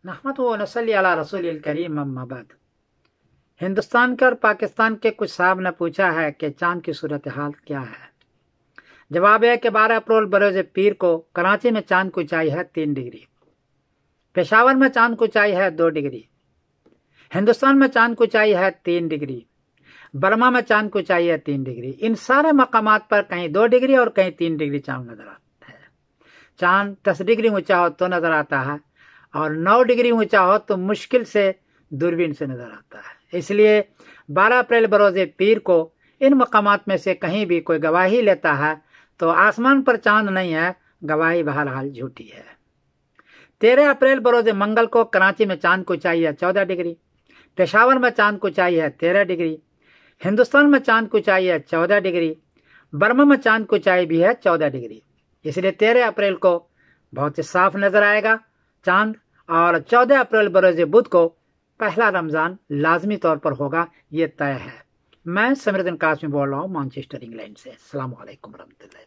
नहमदुहु व नसल्ली अला रसूलिल करीम अम्मा बाद। हिंदुस्तान के और पाकिस्तान के कुछ साहब ने पूछा है कि चांद की सूरत हाल क्या है। जवाब है कि 12 अप्रैल बरोज पीर को कराची में चांद की ऊंचाई है 3 डिग्री, पेशावर में चांद की ऊंचाई है 2 डिग्री, हिंदुस्तान में चांद की ऊंचाई है 3 डिग्री, बर्मा में चांद की ऊंचाई है 3 डिग्री। इन सारे मकामात पर कहीं 2 डिग्री और कहीं 3 डिग्री चांद नजर आता है। चांद 10 डिग्री ऊंचा हो तो नजर आता है और 9 डिग्री ऊंचा हो तो मुश्किल से दूरबीन से नजर आता है। इसलिए 12 अप्रैल बरोज पीर को इन मकामात में से कहीं भी कोई गवाही लेता है तो आसमान पर चांद नहीं है, गवाही बहरहाल झूठी है। 13 अप्रैल बरोज मंगल को कराची में चांद की ऊंचाई है 14 डिग्री, पेशावर में चांद की ऊंचाई है 13 डिग्री, हिंदुस्तान में चांद की ऊंचाई है 14 डिग्री, बर्मा में चांद की ऊंचाई भी है 14 डिग्री। इसलिए 13 अप्रैल को बहुत ही साफ नजर आएगा चांद और 14 अप्रैल बरोज बुध को पहला रमजान लाजमी तौर पर होगा, ये तय है। मैं समीरुद्दीन कासमी बोल रहा हूँ मैनचेस्टर इंग्लैंड से। अस्सलाम वालेकुम रहमतुल्लाह।